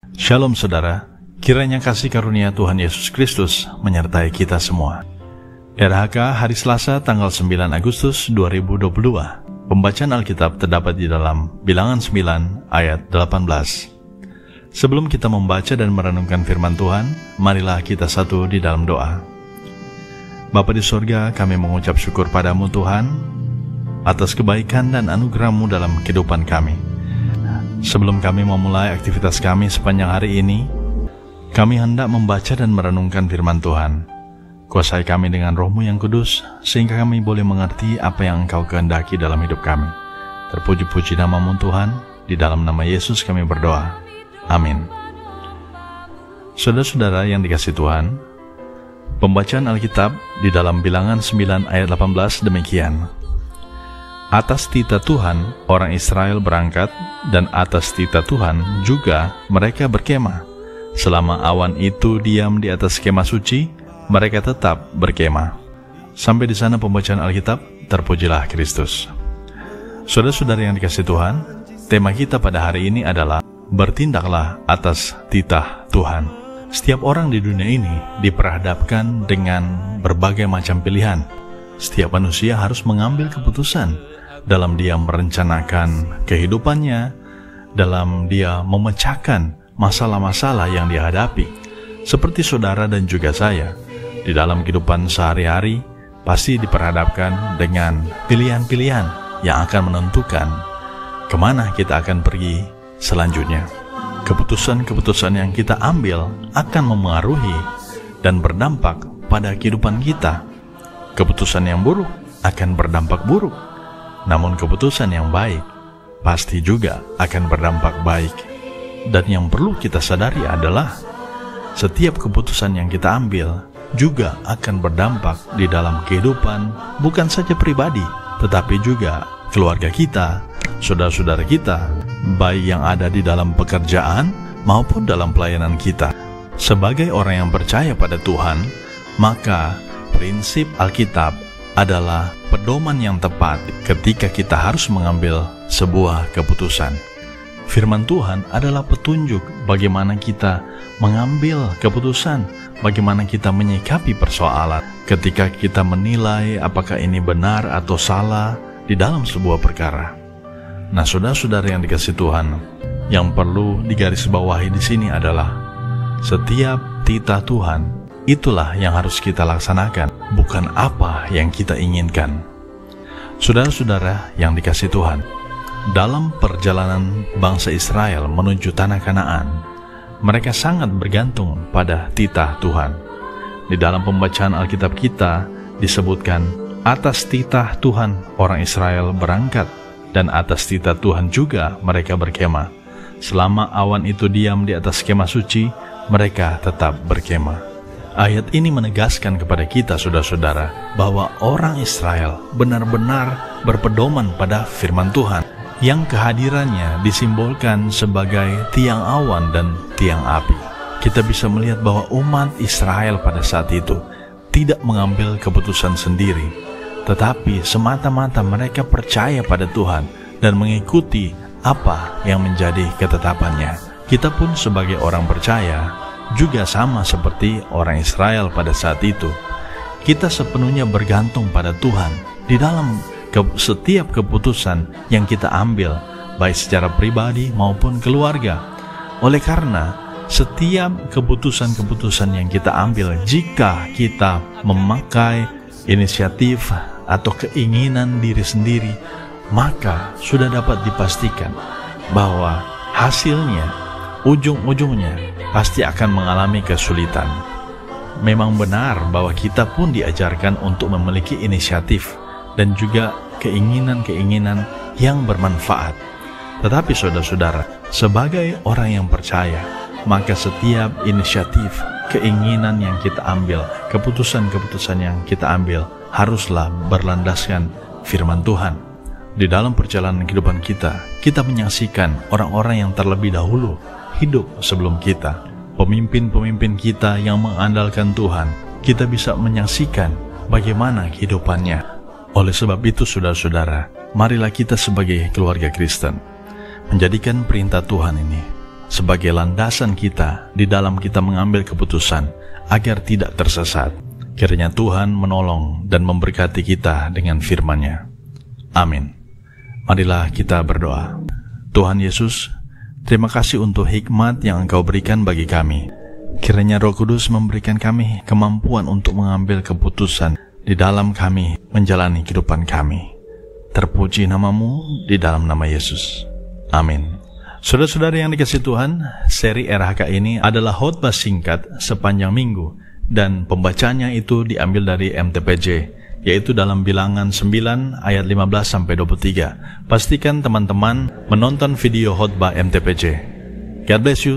Shalom saudara, kiranya kasih karunia Tuhan Yesus Kristus menyertai kita semua. RHK hari Selasa tanggal 9 Agustus 2022. Pembacaan Alkitab terdapat di dalam Bilangan 9 ayat 18. Sebelum kita membaca dan merenungkan firman Tuhan, marilah kita satu di dalam doa. Bapa di sorga, kami mengucap syukur padamu Tuhan, atas kebaikan dan anugerah-Mu dalam kehidupan kami. Sebelum kami memulai aktivitas kami sepanjang hari ini, kami hendak membaca dan merenungkan firman Tuhan. Kuasai kami dengan Roh-Mu yang kudus, sehingga kami boleh mengerti apa yang Engkau kehendaki dalam hidup kami. Terpuji-puji nama-Mu Tuhan, di dalam nama Yesus kami berdoa. Amin. Saudara-saudara yang dikasihi Tuhan, pembacaan Alkitab di dalam Bilangan 9 ayat 18 demikian. Atas titah Tuhan, orang Israel berangkat, dan atas titah Tuhan juga mereka berkemah. Selama awan itu diam di atas kemah suci, mereka tetap berkemah. Sampai di sana pembacaan Alkitab, terpujilah Kristus. Saudara-saudara yang dikasihi Tuhan, tema kita pada hari ini adalah bertindaklah atas titah Tuhan. Setiap orang di dunia ini diperhadapkan dengan berbagai macam pilihan. Setiap manusia harus mengambil keputusan dalam dia merencanakan kehidupannya, dalam dia memecahkan masalah-masalah yang dia hadapi. Seperti saudara dan juga saya, di dalam kehidupan sehari-hari pasti diperhadapkan dengan pilihan-pilihan yang akan menentukan kemana kita akan pergi selanjutnya. Keputusan-keputusan yang kita ambil akan memengaruhi dan berdampak pada kehidupan kita. Keputusan yang buruk akan berdampak buruk, namun keputusan yang baik pasti juga akan berdampak baik. Dan yang perlu kita sadari adalah setiap keputusan yang kita ambil juga akan berdampak di dalam kehidupan bukan saja pribadi, tetapi juga keluarga kita, saudara-saudara kita, baik yang ada di dalam pekerjaan maupun dalam pelayanan kita. Sebagai orang yang percaya pada Tuhan, maka prinsip Alkitab adalah pedoman yang tepat ketika kita harus mengambil sebuah keputusan. Firman Tuhan adalah petunjuk bagaimana kita mengambil keputusan, bagaimana kita menyikapi persoalan ketika kita menilai apakah ini benar atau salah di dalam sebuah perkara. Nah, saudara-saudara yang dikasihi Tuhan, yang perlu digarisbawahi di sini adalah setiap titah Tuhan itulah yang harus kita laksanakan, bukan apa yang kita inginkan. Saudara-saudara yang dikasihi Tuhan, dalam perjalanan bangsa Israel menuju tanah Kanaan, mereka sangat bergantung pada titah Tuhan. Di dalam pembacaan Alkitab kita disebutkan, atas titah Tuhan orang Israel berangkat, dan atas titah Tuhan juga mereka berkemah. Selama awan itu diam di atas kemah suci, mereka tetap berkemah. Ayat ini menegaskan kepada kita, saudara-saudara, bahwa orang Israel benar-benar berpedoman pada firman Tuhan, yang kehadirannya disimbolkan sebagai tiang awan dan tiang api. Kita bisa melihat bahwa umat Israel pada saat itu tidak mengambil keputusan sendiri, tetapi semata-mata mereka percaya pada Tuhan dan mengikuti apa yang menjadi ketetapannya. Kita pun sebagai orang percaya juga sama seperti orang Israel pada saat itu. Kita sepenuhnya bergantung pada Tuhan di dalam setiap keputusan yang kita ambil, baik secara pribadi maupun keluarga. Oleh karena setiap keputusan-keputusan yang kita ambil, jika kita memakai inisiatif atau keinginan diri sendiri, maka sudah dapat dipastikan bahwa hasilnya, ujung-ujungnya pasti akan mengalami kesulitan. Memang benar bahwa kita pun diajarkan untuk memiliki inisiatif dan juga keinginan-keinginan yang bermanfaat. Tetapi saudara-saudara, sebagai orang yang percaya, maka setiap inisiatif, keinginan yang kita ambil, keputusan-keputusan yang kita ambil haruslah berlandaskan firman Tuhan. Di dalam perjalanan kehidupan kita, kita menyaksikan orang-orang yang terlebih dahulu hidup sebelum kita, pemimpin-pemimpin kita yang mengandalkan Tuhan. Kita bisa menyaksikan bagaimana kehidupannya. Oleh sebab itu, saudara-saudara, marilah kita sebagai keluarga Kristen menjadikan perintah Tuhan ini sebagai landasan kita di dalam kita mengambil keputusan agar tidak tersesat. Kiranya Tuhan menolong dan memberkati kita dengan firman-Nya. Amin. Marilah kita berdoa. Tuhan Yesus, terima kasih untuk hikmat yang Engkau berikan bagi kami. Kiranya Roh Kudus memberikan kami kemampuan untuk mengambil keputusan di dalam kami menjalani kehidupan kami. Terpuji nama-Mu di dalam nama Yesus. Amin. Saudara-saudara yang dikasihi Tuhan, seri RHK ini adalah khotbah singkat sepanjang minggu, dan pembacanya itu diambil dari MTPJ, yaitu dalam Bilangan 9 ayat 15-23. Pastikan teman-teman menonton video khotbah MTPJ. God bless you.